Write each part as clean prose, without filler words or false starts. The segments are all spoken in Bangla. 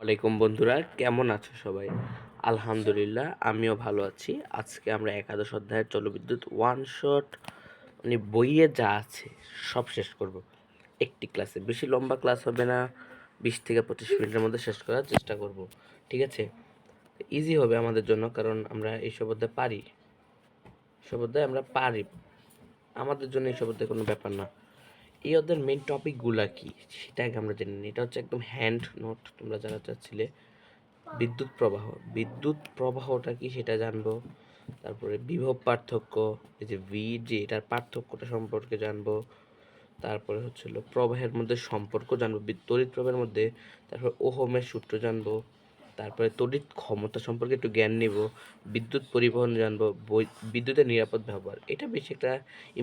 ওয়ালাইকুম বন্ধুরা, কেমন আছো সবাই? আলহামদুলিল্লাহ, আমিও ভালো আছি। আজকে আমরা একাদশ অধ্যায়ের জলবিদ্যুৎ ওয়ান শট মানে বইয়ে যা আছে সব শেষ করব একটি ক্লাসে। বেশি লম্বা ক্লাস হবে না, 20 থেকে 25 মিনিটের মধ্যে শেষ করার চেষ্টা করব। ঠিক আছে? ইজি হবে আমাদের জন্য, কারণ আমরা এইসব অধ্যায় পারি। এসব অধ্যায় আমরা পারি, আমাদের জন্য এইসব অধ্যায় কোনো ব্যাপার না। এই অধ্যায়ের মেইন টপিকগুলা কি সেটা আগে আমরা জেনে নিই। এটা হচ্ছে একদম হ্যান্ড নোট, তোমরা যারা চাচ্ছিলে। বিদ্যুৎ প্রবাহটা কি সেটা জানবো। তারপরে বিভব পার্থক্য, এই যে যে এটার পার্থক্যটা সম্পর্কে জানবো। তারপরে হচ্ছিল প্রবাহের মধ্যে সম্পর্ক জানবো, তড়িৎ প্রবাহের মধ্যে। তারপর ওহমের সূত্র জানবো। তারপরে তড়িৎ ক্ষমতা সম্পর্কে একটু জ্ঞান নিব। বিদ্যুৎ পরিবহন জানবো, বিদ্যুতের নিরাপদ ব্যবহার। এটা বেশি একটা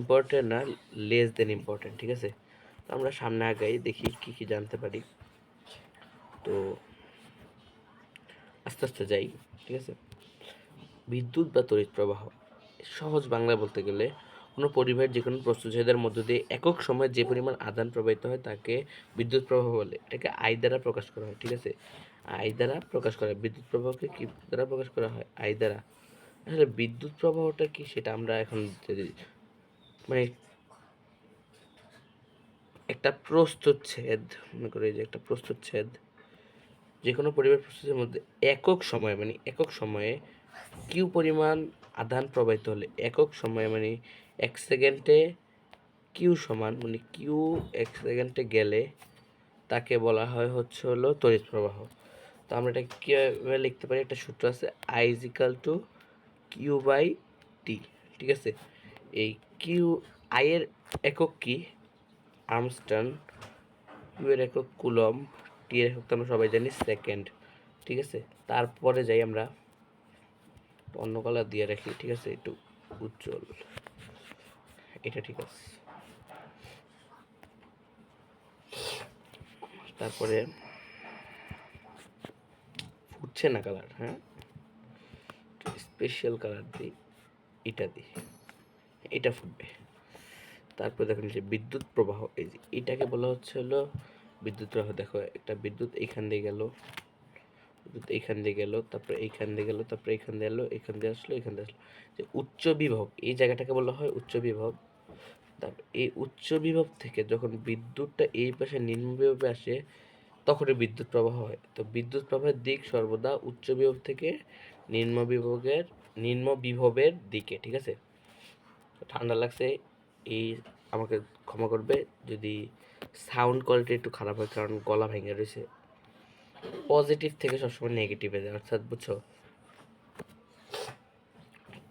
ইম্পর্টেন্ট না, লেস দেন ইম্পর্টেন্ট। ঠিক আছে, তো আমরা সামনে আগাই, দেখি কি কি জানতে পারি। তো আস্তে আস্তে যাই। ঠিক আছে, বিদ্যুৎ বা তড়িৎ প্রবাহ সহজ বাংলায় বলতে গেলে কোনো পরিবাহের যে কোনো প্রস্তুতচাহিদার মধ্য দিয়ে একক সময়ে যে পরিমাণ আদান প্রবাহিত হয় তাকে বিদ্যুৎ প্রবাহ বলে। এটাকে আই দ্বারা প্রকাশ করা হয়। ঠিক আছে, আই দ্বারা প্রকাশ করা হয়। বিদ্যুৎ প্রবাহকে কি দ্বারা প্রকাশ করা হয়? আই দ্বারা। আসলে বিদ্যুৎ প্রবাহটা কি সেটা আমরা এখন মানে একটা প্রস্তুতচ্ছেদ, মনে করি যে একটা প্রস্তুতচ্ছেদ যে কোনো পরিবাহের প্রস্তুতের মধ্যে একক সময়ে কিউ পরিমাণ আধান প্রবাহিত হলে একক সময়ে মানে 1 সেকেন্ডে কিউ সমান মানে কিউ 1 সেকেন্ডে গেলে তাকে বলা হয় হচ্ছে হলো তড়িৎ প্রবাহ। তো আমরা এটা কীভাবে লিখতে পারি? একটা সূত্র আছে, I is equal to Q by T. ঠিক আছে, এই কিউ, আই এর একক কি? আর্মস্টার্ন। কিউ এর একক কুলম। টি এর একক তো আমরা সবাই জানি সেকেন্ড। ঠিক আছে, তারপরে যাই আমরা অন্য কালার দিয়ে রাখি। ঠিক আছে, একটু উজ্জ্বল, এটা ঠিক আছে। তারপরে ফুটছে না কালার, হ্যাঁ, স্পেশাল কালার দিই, এটা দিই, এটা ফুটবে। তারপরে দেখুন যে বিদ্যুৎ প্রবাহ, এই যে এটাকে বলা হচ্ছে হলো বিদ্যুৎ প্রবাহ। দেখো, একটা বিদ্যুৎ এইখান দিয়ে গেল, বিদ্যুৎ এইখান দিয়ে গেল, তারপরে এইখান দিয়ে গেল, তারপরে এইখান দিয়ে এলো, এখান দিয়ে আসলো, এখান দিয়ে আসলো। যে উচ্চ বিভব, এই জায়গাটাকে বলা হয় উচ্চ বিভব। তারপর এই উচ্চ বিভব থেকে যখন বিদ্যুৎটা এই পাশে নিম্ন বিভবে আসে তখনই বিদ্যুৎ প্রবাহ হয়। তো বিদ্যুৎ প্রবাহের দিক সর্বদা উচ্চ বিভব থেকে নিম্ন বিভবের দিকে। ঠিক আছে, ঠান্ডা লাগছে, এই আমাকে ক্ষমা করবে যদি সাউন্ড কোয়ালিটি একটু খারাপ হয়, কারণ গলা ভেঙে রয়েছে। পজিটিভ থেকে সবসময় নেগেটিভে যায়, অর্থাৎ বুঝছো,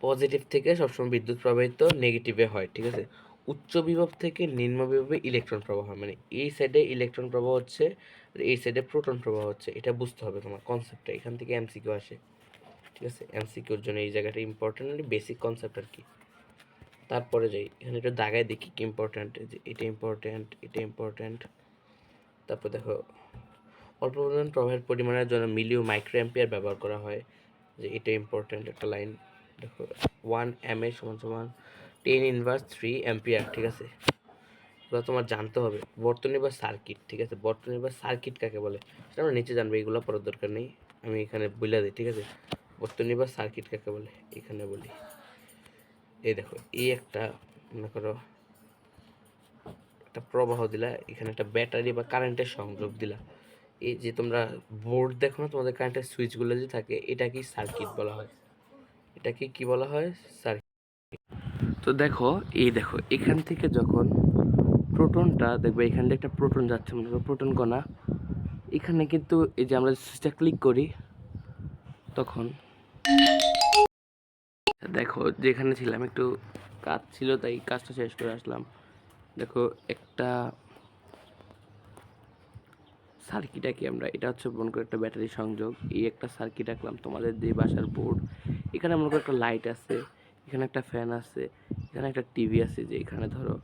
পজিটিভ থেকে সবসময় বিদ্যুৎ প্রবাহিত নেগেটিভে হয়। ঠিক আছে, উচ্চ বিভব থেকে নিম্ন বিভবে ইলেকট্রন প্রবাহ, মানে এই সাইডে ইলেকট্রন প্রবাহ হচ্ছে, এই সাইডে প্রোটন প্রবাহ হচ্ছে। এটা বুঝতে হবে তোমার কনসেপ্টটা, এখান থেকে এমসিকিউ আসে। ঠিক আছে, এমসিকিউর জন্য এই জায়গাটা ইম্পর্টেন্ট, বেসিক কনসেপ্ট আর কি। তারপরে যাই, এখানে একটু দাগায় দেখি কি ইম্পর্টেন্ট। যে এটা ইম্পর্টেন্ট, এটা ইম্পর্টেন্ট। তারপর দেখো, অল্প পরিমাণ প্রবাহের পরিমাণের জন্য মিলি ও মাইক্রো অ্যাম্পিয়ার ব্যবহার করা হয়। যে এটা ইম্পর্টেন্ট একটা লাইন। দেখো, 1 mA সমান সমান 10⁻³ ঠিক আছে, এগুলো তোমার জানতে হবে। বর্তনী বা সার্কিট, ঠিক আছে, বর্তনী বা সার্কিট কাকে বলে সেটা আমরা নিচে জানবো, এগুলো পড়ার দরকার নেই, আমি এখানে বলে দিই। ঠিক আছে, বর্তনী বা সার্কিট কাকে বলে এখানে বলি। এই দেখো, এই একটা মনে করো একটা প্রবাহ দিলা, এখানে একটা ব্যাটারি বা কারেন্টের সংযোগ দিলা। এই যে তোমরা বোর্ড দেখো না, তোমাদের কারেন্টের সুইচগুলো যে থাকে, এটাকে সার্কিট বলা হয়। এটাকে কি বলা হয়? সার্কিট। তো দেখো, এই দেখো এখান থেকে যখন প্রোটনটা দেখবে, এখান থেকে একটা প্রোটন যাচ্ছে, মনে করো প্রোটন কণা, এখানে কিন্তু এই যে আমরা সুইচটা ক্লিক করি তখন দেখো, যেখানে ছিলাম একটু কাজ ছিল তাই কাজটা শেষ করে আসলাম। দেখো, একটা সার্কিট আঁকি আমরা, এটা হচ্ছে মনে করো একটা ব্যাটারি সংযোগ। এই একটা সার্কিট আঁকলাম, তোমাদের যে বাসার বোর্ড, এখানে মনে করো একটা লাইট আছে, এখানে একটা ফ্যান আছে, এখানে একটা টিভি আছে। যে এখানে ধরো,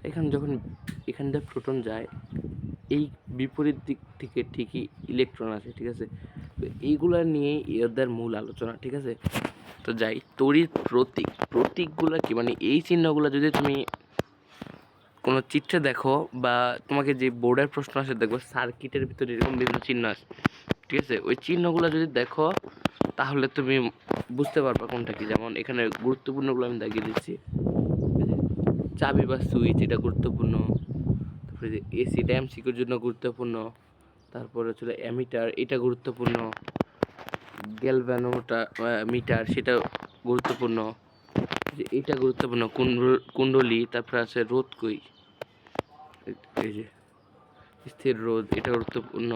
এখানে যখন এখান দিয়ে প্রোটন যায়, এই বিপরীত দিক থেকে ঠিকই ইলেকট্রন আসে। ঠিক আছে, তো এইগুলা নিয়েই এদের মূল আলোচনা। ঠিক আছে, তো যাই, তড়িৎ প্রতীকগুলো কি, মানে এই চিহ্নগুলো যদি তুমি কোনো চিত্রে দেখো বা তোমাকে যে বোর্ডের প্রশ্ন আসে, দেখবো সার্কিটের ভিতরে এরকম বিভিন্ন চিহ্ন আছে। ঠিক আছে, ওই চিহ্নগুলো যদি দেখো তাহলে তুমি বুঝতে পারবা কোনটা কি। যেমন এখানে গুরুত্বপূর্ণগুলো আমি দেখিয়ে দিচ্ছি। চাবি বা সুইচ এটা গুরুত্বপূর্ণ, তারপরে যে এসিটা এমসিকিউর জন্য গুরুত্বপূর্ণ, তারপরে হচ্ছে অ্যামিটার এটা গুরুত্বপূর্ণ, গ্যালভানোমিটার মিটার সেটা গুরুত্বপূর্ণ, এটা গুরুত্বপূর্ণ, কুণ্ডলী, তারপরে আছে রোধ কই, এই যে স্থির রোধ এটা গুরুত্বপূর্ণ,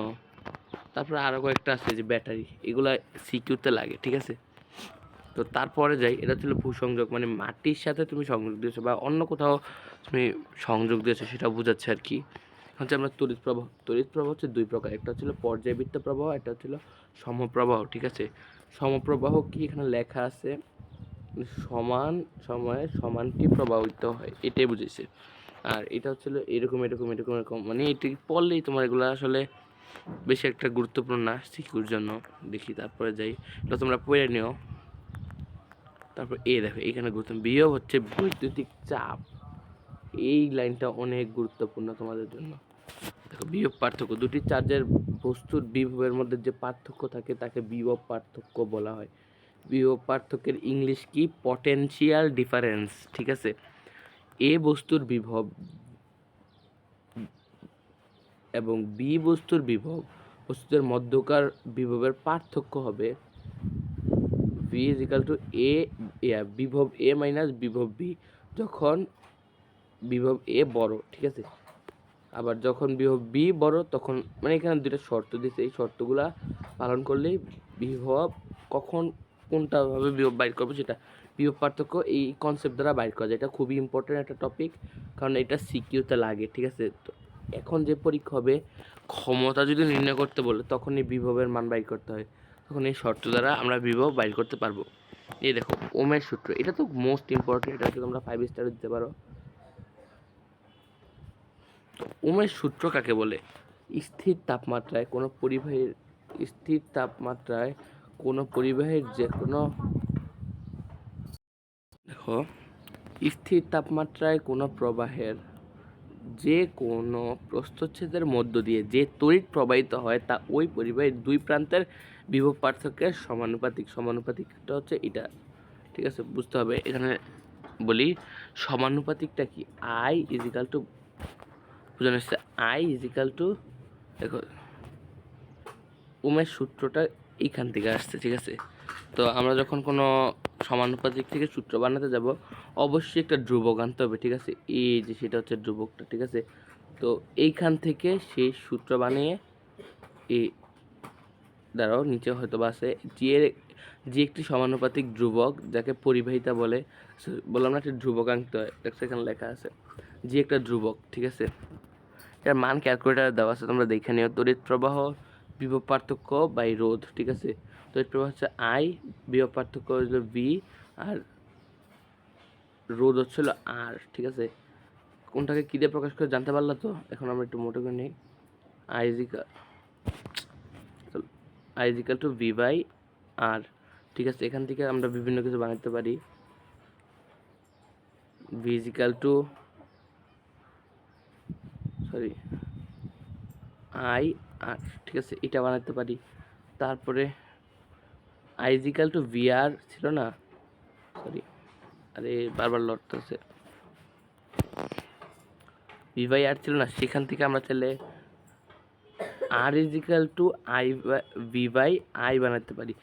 তারপরে আরও কয়েকটা আছে যে ব্যাটারি, এগুলা সিকিউতে লাগে। ঠিক আছে, তো তারপরে যাই, এটা ছিল ভূসংযোগ, মানে মাটির সাথে তুমি সংযোগ দিয়েছো বা অন্য কোথাও তুমি সংযোগ দিয়েছো সেটা বোঝাচ্ছে আর কি। হচ্ছে আমরা তড়িৎ প্রবাহ, তড়িৎ প্রবাহ হচ্ছে দুই প্রকার, একটা হচ্ছিল পর্যায়বৃত্ত প্রবাহ, একটা হচ্ছিল সমপ্রবাহ। ঠিক আছে, সমপ্রবাহ কি এখানে লেখা আছে, সমান সময়ে সমানটি প্রবাহিত হয়, এটাই বুঝেছে। আর এটা হচ্ছিল এরকম এরকম এরকম এরকম, মানে এটি পড়লেই তোমার এগুলো আসলে বেশি একটা গুরুত্বপূর্ণ না সিকিউর জন্য। দেখি তারপরে যাই, এটা তোমরা পড়ে নিও। তারপর দেখো এখানে গুরুত্বপূর্ণ বিভব হচ্ছে বৈদ্যুতিক চাপ, এই লাইনটা অনেক গুরুত্বপূর্ণ তোমাদের জন্য। দেখো বিভব পার্থক্য, দুটি চার্জের বস্তুর বিভবের মধ্যে যে পার্থক্য থাকে তাকে বিভব পার্থক্য বলা হয়। বিভব পার্থক্যের ইংলিশ কি, পটেনশিয়াল ডিফারেন্স। ঠিক আছে, এ বস্তুর বিভব এবং বি বস্তুর বিভব, বস্তুদের মধ্যকার বিভবের পার্থক্য হবে ভি ইজ ইকাল টু এ, বিভব এ মাইনাস বিভব বি, যখন বিভব এ বড়। ঠিক আছে, আবার যখন বিভব বি বড় তখন, মানে এখানে দুটো শর্ত দিচ্ছে, এই শর্তগুলা পালন করলেই বিভব কখন কোনটা ভাবে বিভব বাইর করবো সেটা, বিভব পার্থক্য এই কনসেপ্ট দ্বারা বাইর করা যায়। এটা খুবই ইম্পর্টেন্ট একটা টপিক, কারণ এটা সিকিউতে লাগে। ঠিক আছে, তো এখন যে পরীক্ষা হবে ক্ষমতা যদি নির্ণয় করতে বলে তখন এই বিভবের মান বাইর করতে হয়, তখন এই শর্ত দ্বারা আমরা বিভব বাইর করতে পারবো। এই দেখো ওমের সূত্র, এটা তো মোস্ট ইম্পর্টেন্ট, এটা হচ্ছে তোমরা 5 স্টার দিতে পারো। ওমের সূত্র কাকে বলে, স্থির তাপমাত্রায় কোনো পরিবাহীর, স্থির তাপমাত্রায় কোনো পরিবাহীর যে কোনো, দেখো স্থির তাপমাত্রায় কোনো প্রবাহের যে কোনো প্রস্থচ্ছেদের মধ্য দিয়ে যে তড়িৎ প্রবাহিত হয় তা ওই পরিবাহীর দুই প্রান্তের বিভব পার্থক্যের সমানুপাতিক। সমানুপাতিকটা হচ্ছে এটা। ঠিক আছে, বুঝতে হবে। এখানে বলি সমানুপাতিকটা কি, আই ইজ ইকাল টু, বোঝানো হচ্ছে আই ইজ ইকাল টু, দেখো ওমের সূত্রটা এইখান থেকে আসছে। ঠিক আছে, তো আমরা যখন কোনো সমানুপাতিক থেকে সূত্র বানাতে যাব অবশ্যই একটা ধ্রুবক আনতে হবে। ঠিক আছে, এই যে সেটা হচ্ছে ধ্রুবকটা। ঠিক আছে, তো এইখান থেকে সেই সূত্র বানিয়ে এই দ্বারাও নিচে হয়তো বা আছে যে একটি সমানুপাতিক ধ্রুবক যাকে পরিবাহিতা বলে, বললাম না একটা ধ্রুবক আনতে হয়, সেখানে লেখা আছে যে একটা ধ্রুবক। ঠিক আছে, এর মান ক্যালকুলেটারে দেওয়া আছে, তোমরা দেখে নিও। তড়িৎ প্রবাহ বিভব পার্থক্য বাই রোধ। ঠিক আছে, তড়িৎ প্রবাহ হচ্ছে আই, বিভব পার্থক্য হচ্ছে ভি, আর রোধ হচ্ছিল আর। ঠিক আছে, কোনটাকে কী দিয়ে প্রকাশ করে জানতে পারলা তো, এখন আমরা একটু মোটো করে নিই। I is equal to V by R. ঠিক আছে, এখান থেকে আমরা বিভিন্ন কিছু বানাতে পারি, V is equal to, sorry I R. ঠিক আছে, এটা বানাতে পারি। তারপরে I is equal to V R ছিল না, সরি, আরে বারবার লড়তেছে, ভি বাই আর ছিল না, সেখান থেকে আমরা চাইলে R is equal to I V by I বানাতে পারি।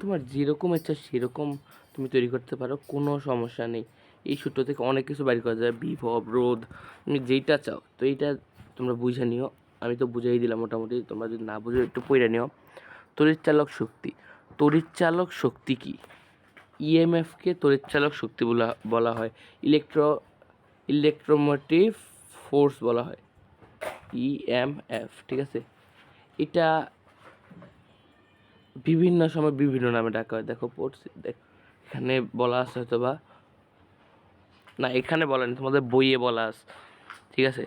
তোমার যেরকম ইচ্ছা সেরকম তুমি তৈরি করতে পারো, কোনো সমস্যা নেই। এই সূত্র থেকে অনেক কিছু বাইর করা যায়, বিভব, রোধ, তুমি যেইটা চাও। তো এইটা তোমরা বুঝে নিও, আমি তো বুঝাই দিলাম মোটামুটি, তোমরা যদি না বুঝে একটু পড়ে নিও। তড়িৎচালক শক্তি, তড়িৎচালক শক্তি কি, ইএমএফকে তড়িৎচালক শক্তি বলা হয়, ইলেকট্রোমোটিভ ফোর্স বলা হয়, ইএমএফ। ঠিক আছে, এটা বিভিন্ন সময় বিভিন্ন নামে ডাকা হয়। দেখো পড়ছি, এখানে বলা আছে হয়তো বা, না এখানে বলা নেই, তোমাদের বইয়ে বলা আছে। ঠিক আছে,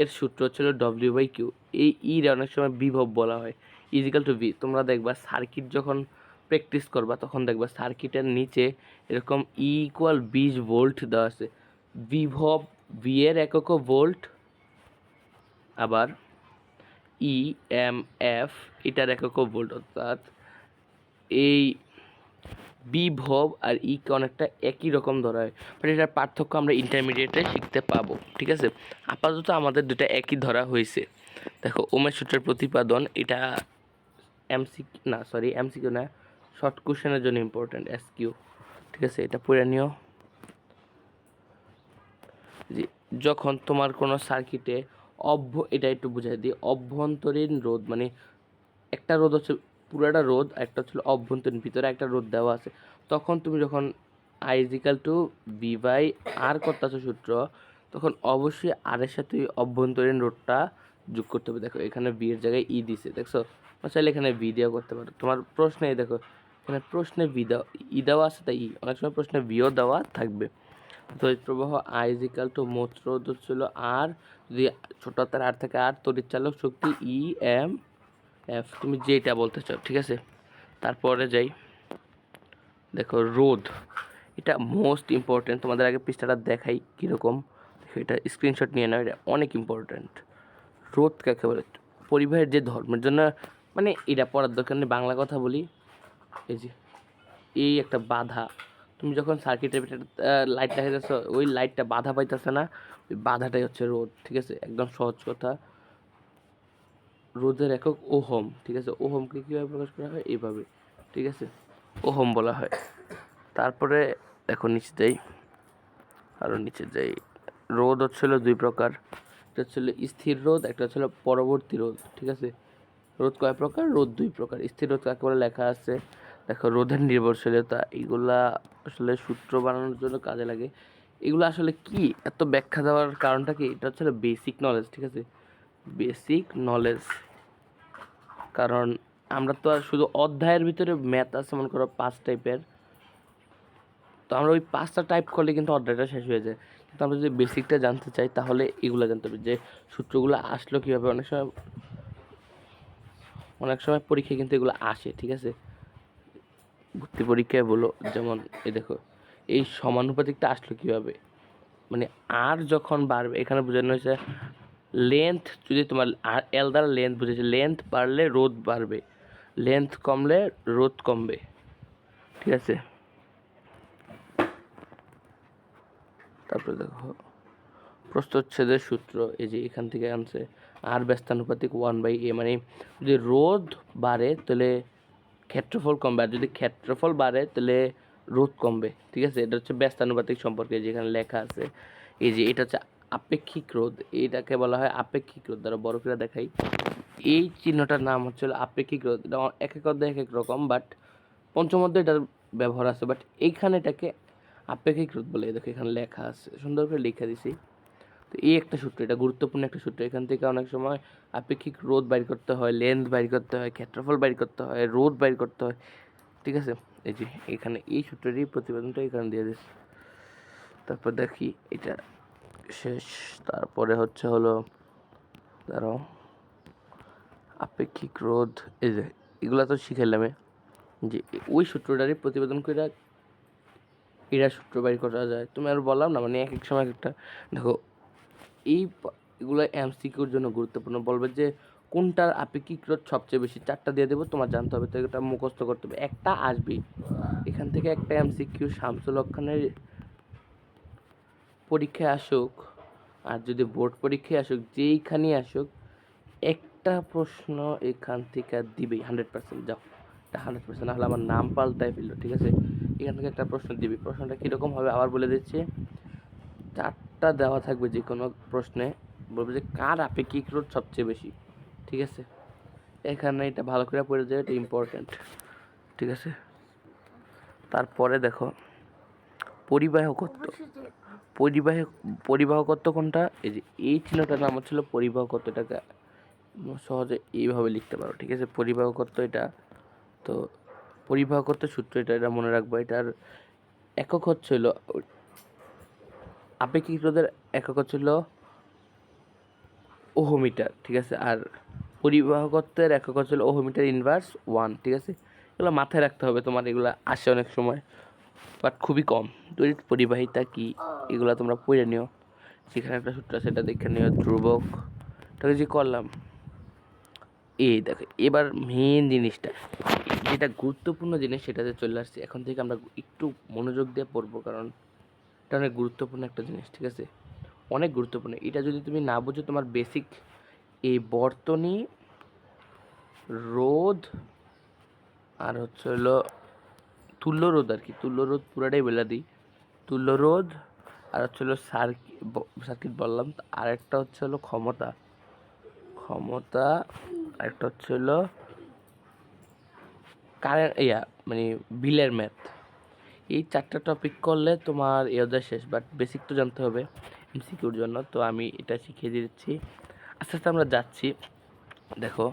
এর সূত্র হচ্ছিল ডব্লিউ বাই কিউ। এই ইর অনেক সময় বিভব বলা হয়, ইজিক্যাল টু ভি। তোমরা দেখবা সার্কিট যখন প্র্যাকটিস করবা তখন দেখবা সার্কিটের নিচে এরকম ই ইকুয়াল 20 ভোল্ট দেওয়া আছে, বিভব ভি এর একক ভোল্ট, আবার ই এম এফ এটার একক ভোল্ট, অর্থাৎ এই বিভব আর কে অনেকটা একই রকম ধরা হয়, বাট এটার পার্থক্য আমরা ইন্টারমিডিয়েটে শিখতে পাবো। ঠিক আছে, আপাতত আমাদের দুটা একই ধরা হয়েছে। দেখো ওমের সূত্রের প্রতিপাদন, এটা এমসিকিউ না, শর্ট কোশ্চেনের জন্য ইম্পর্টেন্ট, এসকিউ। ঠিক আছে, এটা পড়ে নিও। যে যখন তোমার কোনো সার্কিটে এটা একটু বুঝাই দিই, অভ্যন্তরীণ রোধ মানে একটা রোধ হচ্ছে পুরাটা রোধ, একটা হচ্ছে অভ্যন্তরীণ ভিতরে একটা রোধ দেওয়া আছে, তখন তুমি যখন I is equal to B by R করতেছো সূত্র, তখন অবশ্যই আর এর সাথে অভ্যন্তরীণ রোধটা যোগ করতে হবে। দেখো এখানে বি এর জায়গায় ই দিছে, দেখছো, চাইলে এখানে বি দেওয়া করতে পারো। তোমার প্রশ্নে দেখো এখানে প্রশ্নে বি দেওয়া ই দেওয়া আছে, তাই অনেক সময় প্রশ্নে বিও দেওয়া থাকবে। তড়িৎ প্রবাহ আই ইজিক্যাল টু মোট রোধ হচ্ছিল আর, যদি ছোট হাতের আর থেকে আর, তড়িৎ চালক শক্তি ই এম এফ, তুমি যেটা বলতে চাও। ঠিক আছে, তারপরে যাই। দেখো রোধ, এটা মোস্ট ইম্পর্টেন্ট, তোমাদের আগে পৃষ্ঠাটা দেখাই কীরকম, এটা স্ক্রিনশট নিয়ে নাও, এটা অনেক ইম্পর্টেন্ট। রোধ কাকে বলে? পরিবাহের যে ধর্মের জন্য, মানে এটা পড়ার দরকার নেই, বাংলা কথা বলি। এই যে এই একটা বাধা, তুমি যখন সার্কিটের ভিতরে লাইট দেখা যাচ্ছে, ওই লাইটটা বাধা পাইতেছে না, ওই বাধাটাই হচ্ছে রোধ। ঠিক আছে, একদম সহজ কথা। রোধের একক ওহম। ঠিক আছে, ওহমকে কীভাবে প্রকাশ করা হয়? এইভাবে। ঠিক আছে, ওহম বলা হয়। তারপরে এখন নিচে যাই, আরও নিচে যাই। রোধ হচ্ছিল দুই প্রকার, একটা হচ্ছিল স্থির রোধ, একটা হচ্ছিল পরবর্তী রোধ। ঠিক আছে, রোধ কয় প্রকার? রোধ দুই প্রকার। স্থির রোধ কাকে বলে লেখা আছে, দেখো রোধের নির্ভরশীলতা, এগুলা আসলে সূত্র বানানোর জন্য কাজে লাগে। এগুলো আসলে কি এত ব্যাখ্যা দেওয়ার কারণটা কি? এটা হচ্ছে বেসিক নলেজ। ঠিক আছে, বেসিক নলেজ, কারণ আমরা তো আর শুধু অধ্যায়ের ভিতরে ম্যাথ আছে মনে করো 5 টাইপের, তো আমরা ওই 5টা টাইপ করলে কিন্তু অধ্যায়টা শেষ হয়ে যায়। কিন্তু আমরা যদি বেসিকটা জানতে চাই তাহলে এগুলো জানতে হবে, যে সূত্রগুলো আসলো কীভাবে। অনেক সময় পরীক্ষায় কিন্তু এগুলো আসে। ঠিক আছে, ভর্তি পরীক্ষায় বলো, যেমন এই দেখো এই সমানুপাতিকটা আসলো কীভাবে, মানে আর যখন বাড়বে, এখানে বোঝানো হয়েছে লেন্থ, যদি তোমার আর এল দ্বারা লেন্থ বুঝেছে, লেন্থ বাড়লে রোধ বাড়বে, লেন্থ কমলে রোধ কমবে। ঠিক আছে, তারপরে দেখো প্রস্থচ্ছেদের সূত্র, এই যে এখান থেকে আনছে, আর ব্যস্তানুপাতিক 1/a, মানে যদি রোধ বাড়ে তাহলে ক্ষেত্রফল কমবে, আর যদি ক্ষেত্রফল বাড়ে তাহলে রোধ কমবে। ঠিক আছে, এটা হচ্ছে ব্যস্তানুপাতিক সম্পর্কে যেখানে লেখা আছে। এই যে এটা হচ্ছে আপেক্ষিক রোধ, এটাকে বলা হয় আপেক্ষিক রোধ। দ্বারা বড় করে দেখাই, এই চিহ্নটার নাম হচ্ছে আপেক্ষিক রোধ। এটা এক এক অধ্যায় এক এক রকম, বাট পঞ্চম অধ্যায়ে এটার ব্যবহার আছে, বাট এইখানে এটাকে আপেক্ষিক রোধ বলে। দেখো এখানে লেখা আছে, সুন্দর করে লিখে দিছি। তো এই একটা সূত্র, এটা গুরুত্বপূর্ণ একটা সূত্র। এখান থেকে অনেক সময় আপেক্ষিক রোধ বাইর করতে হয়, লেন্থ বাইর করতে হয়, ক্ষেত্রফল বাইর করতে হয়, রোধ বাইর করতে হয়। ঠিক আছে, এই যে এখানে এই সূত্রেরই প্রতিবেদনটা এখানে দিয়ে দিচ্ছি। তারপর দেখি এটা শেষ, তারপরে হলো ধরো আপেক্ষিক রোধ। এই যে এগুলো তো শিখাইলাম, যে ওই সূত্রটারই প্রতিবেদন করে এরা সূত্র বাইর করা যায়। তুমি আর বললাম না, মানে এক এক সময় একটা। দেখো এগুলো এমসিকিউর জন্য গুরুত্বপূর্ণ, বলবে যে কোনটার আপেক্ষিক রোধ সবচেয়ে বেশি, 4টা দিয়ে দেবো, তোমার জানতে হবে, তো এটা মুখস্থ করতে হবে, একটা আসবেই এখান থেকে। একটা এমসিকিউ শামসুল হক খানের পরীক্ষায় আসুক, আর যদি বোর্ড পরীক্ষায় আসুক, যেইখানেই আসুক, একটা প্রশ্ন এখান থেকে দিবেই 100%। যাও, এটা 100%, নাহলে আমার নাম পাল্টায় ফেললো। ঠিক আছে, এখান থেকে একটা প্রশ্ন দিবি। প্রশ্নটা কীরকম হবে আবার বলে দিচ্ছি, 4টা দেওয়া থাকবে যে কোনো প্রশ্নে, বলবে যে কার আপেক্ষিক রোধ সবচেয়ে বেশি। ঠিক আছে, এখানে এটা ভালো করে পড়ে যায়, এটা ইম্পর্টেন্ট। ঠিক আছে, তারপরে দেখো পরিবাহকত্ব। পরিবাহকত্ব কোনটা? এই যে এই চিহ্নটার নাম হচ্ছিল পরিবাহকত্ব, এটাকে সহজে এইভাবে লিখতে পারো। ঠিক আছে, পরিবাহকত্ব এটা। তো পরিবাহকত্ব সূত্র এটা মনে রাখবো। এটার একক হচ্ছিল, আপেক্ষিক রোধের একক হচ্ছিল ওহমিটার। ঠিক আছে, আর পরিবাহকত্বের একক হচ্ছিল ওহমিটার ইনভার্স 1। ঠিক আছে, এগুলো মাথায় রাখতে হবে তোমার, এগুলো আসে অনেক সময়, বাট খুবই কম। তড়িৎ পরিবাহিতা কি, এগুলো তোমরা পড়ে নিও, সেখানে একটা সূত্র আছে, এটা দেখে নিও। ধ্রুবক, এটা যে করলাম, এই দেখো এবার মেন জিনিসটা, যেটা গুরুত্বপূর্ণ জিনিস সেটাতে চলে আসছে। এখন থেকে আমরা একটু মনোযোগ দিয়ে পড়বো, কারণ এটা অনেক গুরুত্বপূর্ণ একটা জিনিস, ঠিক আছে? অনেক গুরুত্বপূর্ণ। এটা যদি তুমি না বুঝো, তোমার বেসিক এই বর্তনী, রোধ, আর হচ্ছে হলো তুল্য রোধ, আর কি তুল্য রোধ পুরাটাই বলে দিই। তুল্য রোধ আর হচ্ছে হলো সার্কিট বললাম। আর একটা হচ্ছে হলো ক্ষমতা, ক্ষমতা আরেকটা হচ্ছে হলো কারেন্ট, মানে বিলের ম্যাথ। এই চারটা টপিক করলে তোমার এদের শেষ, বাট বেসিক তো জানতে হবে এমসিকিউর জন্য। তো আমি এটা শিখিয়ে দিচ্ছি, আস্তে আস্তে আমরা যাচ্ছি। দেখো,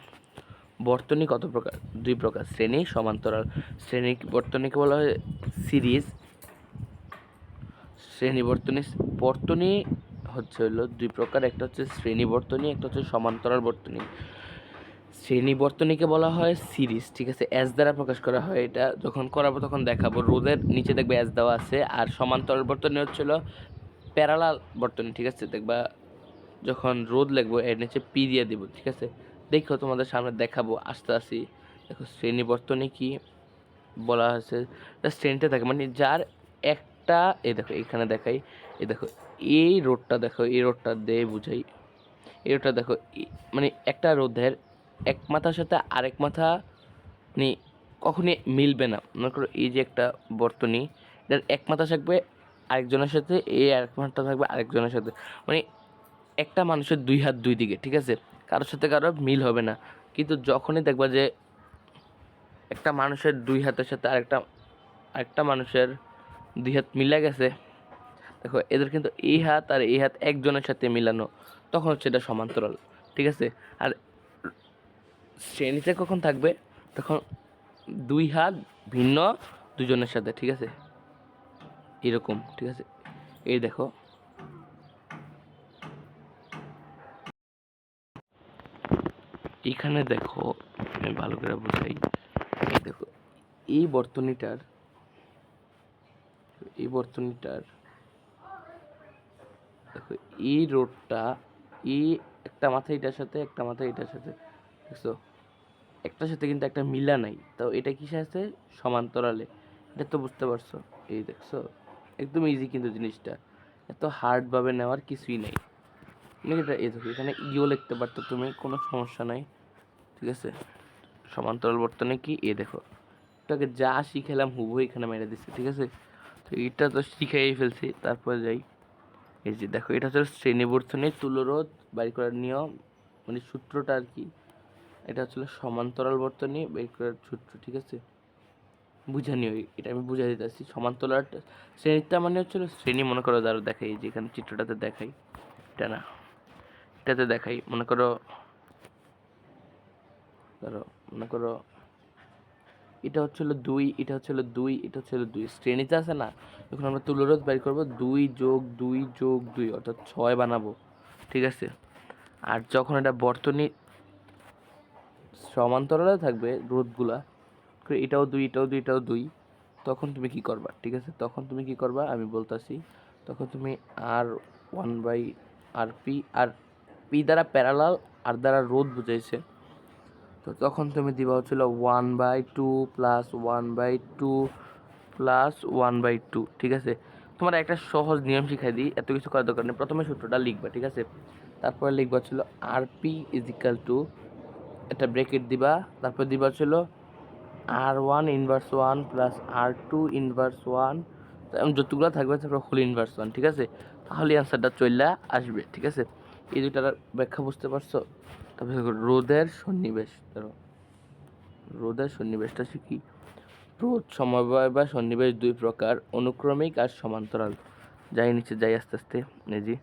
বর্তনী কত প্রকার? দুই প্রকার, শ্রেণী, সমান্তরাল। শ্রেণী বর্তনীকে বলা হয় সিরিজ। শ্রেণী বর্তনী, বর্তনী হচ্ছে হলো দুই প্রকার, একটা হচ্ছে শ্রেণী বর্তনী, একটা হচ্ছে সমান্তরাল বর্তনী। শ্রেণী বর্তনীকে বলা হয় সিরিজ, ঠিক আছে? এস দ্বারা প্রকাশ করা হয়। এটা যখন করাবো তখন দেখাবো। রোধের নিচে দেখবে এস দেওয়া আছে। আর সমান্তরাল বর্তনী হচ্ছিল প্যারালাল বর্তনী, ঠিক আছে? দেখবা যখন রোধ লিখবো এর নিচে পি দিয়ে দিব, ঠিক আছে? দেখো তোমাদের সামনে দেখাবো, আস্তে আসি। দেখো শ্রেণী বর্তনী কি বলা হয়েছে, শ্রেণীতে থাকে মানে যার একটা, এই দেখো এখানে দেখাই, এই দেখো এই রোডটা, দেখো এই রোডটা দিয়ে বুঝাই। এই রোডটা দেখো, মানে একটা রোধের এক মাথার সাথে আরেক মাথা মানে কখনই মিলবে না। মনে করো এই যে একটা বর্তনী, এটার এক মাথা থাকবে আরেকজনের সাথে, এই আরেক মাথা থাকবে আরেকজনের সাথে, মানে একটা মানুষের দুই হাত দুই দিকে, ঠিক আছে? কারোর সাথে কারোর মিল হবে না। কিন্তু যখনই দেখবা যে একটা মানুষের দুই হাতের সাথে আরেকটা আরেকটা মানুষের দুই হাত মিলে গেছে, দেখো এদের কিন্তু এই হাত আর এই হাত একজনের সাথে মিলানো, তখন হচ্ছে এটা সমান্তরাল, ঠিক আছে? আর শ্রেণীতে কখন থাকবে? তখন দুই হাত ভিন্ন দুজনের সাথে, ঠিক আছে? এরকম, ঠিক আছে? এই দেখো, এখানে দেখো, আমি ভালো করে বুঝাই। এই দেখো এই বর্তনীটার, এই বর্তনীটার দেখো এই রোডটা, এই একটা মাথা এটার সাথে, একটা মাথা এটার সাথে, দেখছো? একটার সাথে কিন্তু একটা মিলা নাই, তো এটা কিসে আছে? সমান্তরালে। এটা তো বুঝতে পারছো? এই দেখছো, একদম ইজি কিন্তু জিনিসটা, এত হার্ডভাবে নেওয়ার কিছুই নাই। মানে এটা এই দেখো, এখানে ইও লিখতে পারতো তুমি, কোনো সমস্যা নাই, ঠিক আছে? সমান্তরাল বর্তনী কি, এ দেখো এটাকে যা শিখালাম হুবহু এখানে মেরে দিচ্ছে, ঠিক আছে? তো এটা তো শিখাই ফেলছি, তারপরে যাই। এই যে দেখো, এটা হচ্ছে শ্রেণী বর্তনীর তুল্যরোধ বাইর করার নিয়ম, মানে সূত্রটা আর কি। এটা হচ্ছে সমান্তরাল বর্তনী বের করার সূত্র, ঠিক আছে? বুঝে নিও, এটা আমি বুঝাই দিতেছি। সমান্তরাল শ্রেণীটা মানে হচ্ছে শ্রেণী, মনে করো যারা দেখাই, যেখানে চিত্রটাতে দেখাই, এটা না, এটাতে দেখাই, মনে করো, ধরো মনে করো এটা হচ্ছিল দুই, এটা হচ্ছিল দুই, এটা হচ্ছিল দুই। শ্রেণীতে আছে না, যখন আমরা তুল্যরোধ বের করবো, দুই যোগ দুই যোগ দুই অর্থাৎ 6 বানাবো, ঠিক আছে? আর যখন এটা বর্তনী সমান্তরালে থাকবে রোধগুলা, এটাও দুই, এটাও দুই, এটাও দুই, তখন তুমি কি করবা, ঠিক আছে? তখন তুমি কি করবা আমি বলতাছি। তখন তুমি R one by R P, R P দ্বারা প্যারালাল, আর দ্বারা রোধ বুঝাইছে, তো তখন তুমি দিবা হচ্ছিল 1/2 প্লাস 1/2 প্লাস 1/2, ঠিক আছে? তোমার একটা সহজ নিয়ম শিখাই দিই, এত কিছু করার দরকার নেই। প্রথমে সূত্রটা লিখবা, ঠিক আছে? তারপরে লিখবা হচ্ছিল আর পি ইজ ইকাল টু, একটা ব্রেকেট দিবা, তারপর দিবা হচ্ছিল R1 inverse 1 plus R2 inverse 1, যতগুলো থাকবে তারপর হোল ইনভার্স 1, ঠিক আছে? তাহলে অ্যান্সারটা চলে আসবে, ঠিক আছে? এই দুইটার ব্যাখ্যা বুঝতে পারছো? তারপরে রোধের সন্নিবেশ, ধরো রোধের সন্নিবেশটা শিখি। রোধ, সমবায় বা সন্নিবেশ দুই প্রকার, অনুক্রমিক আর সমান্তরাল। যাই নিচে যাই আস্তে আস্তে, এই যে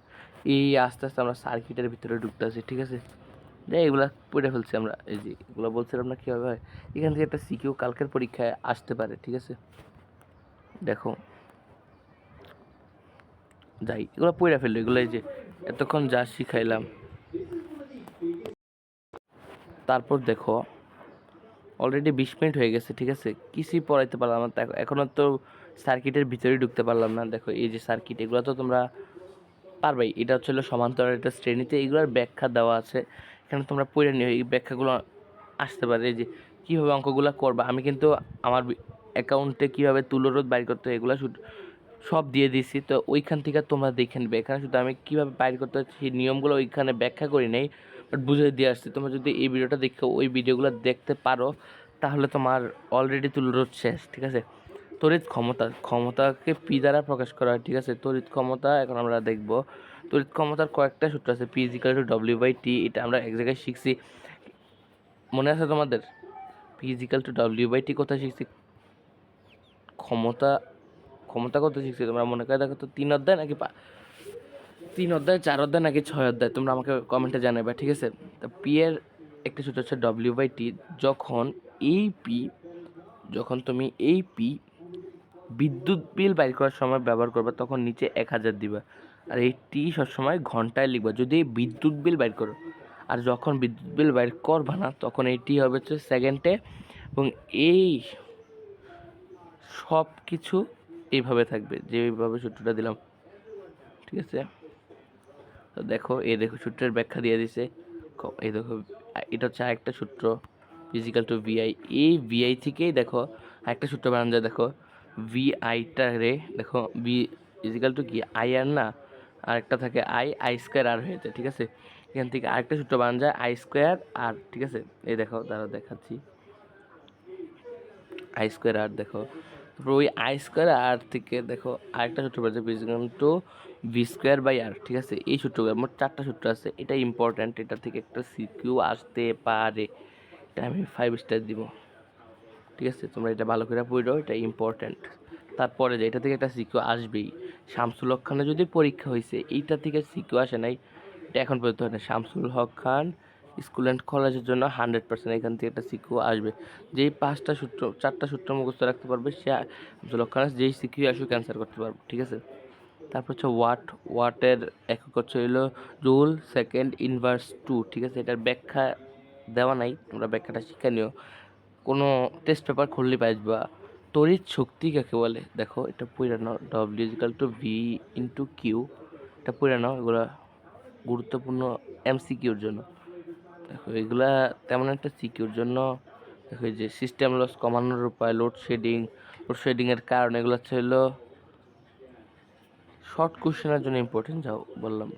এই আস্তে আস্তে আমরা সার্কিটের ভিতরে ঢুকতে আছি, ঠিক আছে? যাই এগুলা পড়ে ফেলছি আমরা, এই যে এগুলো বলছিলাম না কীভাবে হয়। এখান থেকে একটা সিকিউ কালকের পরীক্ষায় আসতে পারে, ঠিক আছে? দেখো, যাই এগুলো পড়ে ফেললো, এগুলো এই যে এতক্ষণ যা শিখাইলাম। তারপর দেখো অলরেডি 20 মিনিট হয়ে গেছে, ঠিক আছে? কিছুই পড়াইতে পারলাম না, এখনও তো সার্কিটের ভিতরেই ঢুকতে পারলাম না। দেখো এই যে সার্কিট, এগুলো তো তোমরা পারবেই। এটা হচ্ছে সমান্তরাল, এটা শ্রেণীতে এগুলোর ব্যাখ্যা দেওয়া আছে, এখানে তোমরা পড়ে নিও। এই ব্যাখ্যাগুলো আসতে পারে। এই যে কীভাবে অঙ্কগুলো করবা, আমি কিন্তু আমার অ্যাকাউন্টে কীভাবে তুলোরোধ বাইর করতে হয় এগুলো সব দিয়ে দিছি, তো ওইখান থেকে তোমরা দেখে নেবে। এখানে শুধু আমি কীভাবে বাইর করতে হয় সেই নিয়মগুলো ওইখানে ব্যাখ্যা করি নেই, বাট বুঝিয়ে দিয়ে আসছি। তোমরা যদি এই ভিডিওটা দেখো, ওই ভিডিওগুলো দেখতে পারো, তাহলে তোমার অলরেডি তুলোরোধ শেষ, ঠিক আছে। তড়িৎ ক্ষমতাকে পি দ্বারা প্রকাশ করা হয়, ঠিক আছে। তড়িৎ ক্ষমতা এখন আমরা দেখব। তড়িৎ ক্ষমতার কয়েকটা সূত্র আছে, পি ইজিক্যাল টু ডব্লিউ/টি, এটা আমরা এক জায়গায় শিখছি, মনে আছে তোমাদের? পি ইজিক্যাল টু ডব্লিউ/টি কোথায় শিখছি? ক্ষমতা কোথায় শিখছি তোমরা মনে করে দেখো তো। 3 অধ্যায় নাকি 3 অধ্যায়, 4 অধ্যায় নাকি 6 অধ্যায়, তোমরা আমাকে কমেন্টে জানাবে, ঠিক আছে। তো পি এর একটা সূত্র হচ্ছে ডব্লিউ/টি। যখন তুমি এই পি বিদ্যুৎ বিল বাইর করার সময় ব্যবহার করবে, তখন নিচে 1000 দিবা, আর এই টি সবসময় ঘন্টায় লিখবা যদি বিদ্যুৎ বিল বাইর করো। আর যখন বিদ্যুৎ বিল বাইর করবা না, তখন এই টি হবে হচ্ছে সেকেন্ডে। এবং এই সব কিছু এইভাবে থাকবে, যেভাবে সূত্রটা দিলাম, ঠিক আছে। তো দেখো, সূত্রের ব্যাখ্যা দিয়ে দিছে। এই দেখো, এটা হচ্ছে আরেকটা সূত্র, ফিজিক্যাল টু ভিআই। এই ভিআই থেকেই দেখো আরেকটা সূত্র বানানো যায়। দেখো ভিআইটা রে, দেখো ভি ফিজিক্যাল টু কি আই আর না, আরেকটা থাকে আই স্কোয়ার আর হয়ে যায়, ঠিক আছে। এখান থেকে আরেকটা সূত্র বানানো যায় আই স্কোয়ার আর, ঠিক আছে। এই দেখো, দাঁড়া দেখাচ্ছি, আই স্কোয়ার আর। দেখো তারপর ওই আই স্কোয়ার আর থেকে দেখো আরেকটা সূত্র পাচ্ছে, P is equal to V square by R, ঠিক আছে। এই সূত্রগুলো মোট 4টা সূত্র আছে, এটা ইম্পর্ট্যান্ট, এটা থেকে একটা সিকিউ আসতে পারে, এটা আমি 5 স্টার দিব, ঠিক আছে। তোমরা এটা ভালো করে পড়ো, এটা ইম্পর্ট্যান্ট। তারপরে যে এটা থেকে একটা সিকিউ আসবেই। শামসুল হক খানের যদি পরীক্ষা হয়েছে, এইটা থেকে সিকিউ আসে নাই, এটা এখন পর্যন্ত হয় না। শামসুল হক খান স্কুল অ্যান্ড কলেজের জন্য 100% এখান থেকে একটা সিকিউ আসবে। যেই 4টা সূত্র মুখস্থ রাখতে পারবে, সে শামসুল হক খান যেই সিকিউ আসবে ক্যান্সেল করতে পারবে, ঠিক আছে। তারপর হচ্ছে ওয়াটের একক হচ্ছে হইলো জুল সেকেন্ড ইনভার্স 2, ঠিক আছে। এটার ব্যাখ্যা দেওয়া নাই, তোমরা ব্যাখ্যাটা শিখে নিও, কোনো টেস্ট পেপার খুললে পাইবা। তড়িৎ শক্তি কাকে বলে দেখো, এটা পড়ে নাও, W is equal to V into Q, এটা পড়ে নাও। এগুলা গুরুত্বপূর্ণ এমসিকিউর জন্য। দেখো এগুলা তেমন একটা সিকিউর জন্য। দেখো এই যে সিস্টেম লস কমানোর উপায়, লোডশেডিংয়ের কারণ, এগুলো হচ্ছে হলো শর্ট কোশ্চেনের জন্য ইম্পর্টেন্ট, যাও বললাম।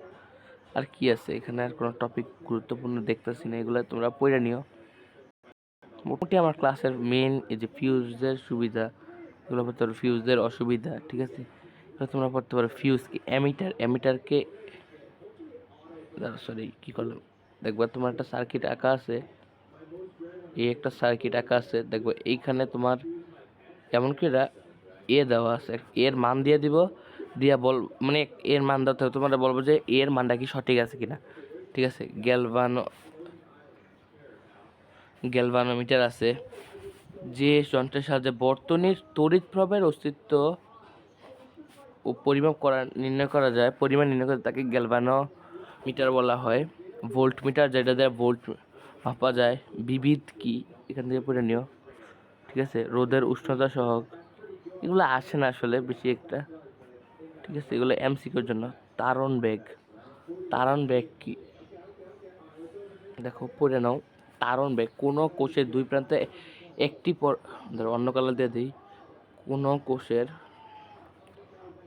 আর কি আছে এখানে, আর কোনো টপিক গুরুত্বপূর্ণ দেখতেছি না, এগুলো তোমরা পড়ে নিও। মোটামুটি আমার ক্লাসের মেন এই যে ফিউজের সুবিধা, এগুলো পড়তে পারো, ফিউজের অসুবিধা, ঠিক আছে। এগুলো তোমরা পড়তে পারো। ফিউজ কি, অ্যামিটারকে সরি কী করলাম, দেখবা তোমার একটা সার্কিট আঁকা আছে, এই একটা সার্কিট আঁকা আছে, দেখবো এইখানে তোমার এমনকি দেওয়া আছে, এর মান দিয়ে দিব, দিয়া মানে এর মান দেওয়া থাকবে, তোমরা বলবো যে এর মানটা কি সঠিক আছে কিনা, ঠিক আছে। গ্যালভানোমিটার আছে, যে যন্ত্রের সাহায্যে বর্তনীর তড়িৎ প্রবাহের অস্তিত্ব ও নির্ণয় করা যায়, পরিমাণ নির্ণয় করা, তাকে গ্যালভানোমিটার বলা হয়। ভোল্টমিটার, যেটা দিয়ে ভোল্ট মাপা যায়। বিবিধ কি, এখান থেকে পড়ে নিও, ঠিক আছে। রোদের উষ্ণতা সহগ, এগুলো আসে না আসলে বেশি একটা, ঠিক আছে। এগুলো এমসিকিউর জন্য। তারণ বেগ কি, দেখো পড়ে নাও। তারণ বেগ কোনো কোষের দুই প্রান্তে একটি ধরো অন্য কালার দিয়ে দিই,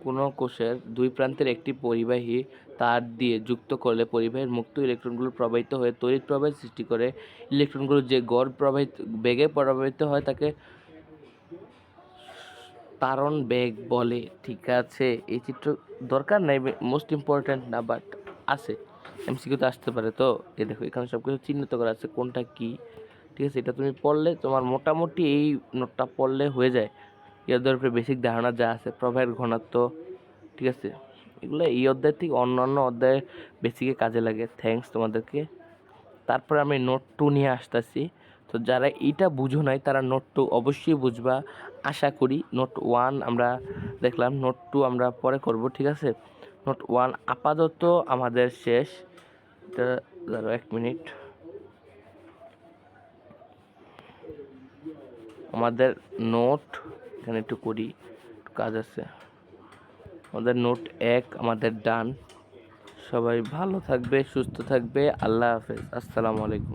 কোনো কোষের দুই প্রান্তের একটি পরিবাহী তার দিয়ে যুক্ত করলে পরিবাহীর মুক্ত ইলেকট্রনগুলো প্রবাহিত হয়ে তড়িৎ প্রবাহ সৃষ্টি করে। ইলেকট্রনগুলো যে গড় বেগে প্রবাহিত হয় তাকে তারণ বেগ বলে, ঠিক আছে। এই চিত্র দরকার নাই, মোস্ট ইম্পর্ট্যান্ট না, বাট আছে, এমসিকিউতে আসতে পারে। তো এই দেখো এখানে সব কিছু চিহ্নিত করা আছে কোনটা কি, ঠিক আছে। এটা তুমি পড়লে তোমার মোটামুটি এই নোটটা পড়লে হয়ে যায়, এর উপরে বেসিক ধারণা যা আছে, প্রবাহের ঘনত্ব, ঠিক আছে। এগুলো এই অধ্যায় থেকে অন্যান্য অধ্যায়ে বেসিকে কাজে লাগে। থ্যাঙ্কস তোমাদেরকে। তারপর আমি নোট 2 নিয়ে আসতেছি। তো যারা এইটা বুঝো নাই তারা নোট 2 অবশ্যই বুঝবা আশা করি। নোট 1 আমরা দেখলাম, নোট 2 আমরা পরে করব, ঠিক আছে। নোট 1 আপাতত আমাদের শেষ। এটা ধরো 1 মিনিট, আমাদের নোট এখানে একটু করি, একটু কাজ আছে। আমাদের নোট 1 আমাদের ডান। সবাই ভালো থাকবে, সুস্থ থাকবে। আল্লাহ হাফেজ, আসসালামু আলাইকুম।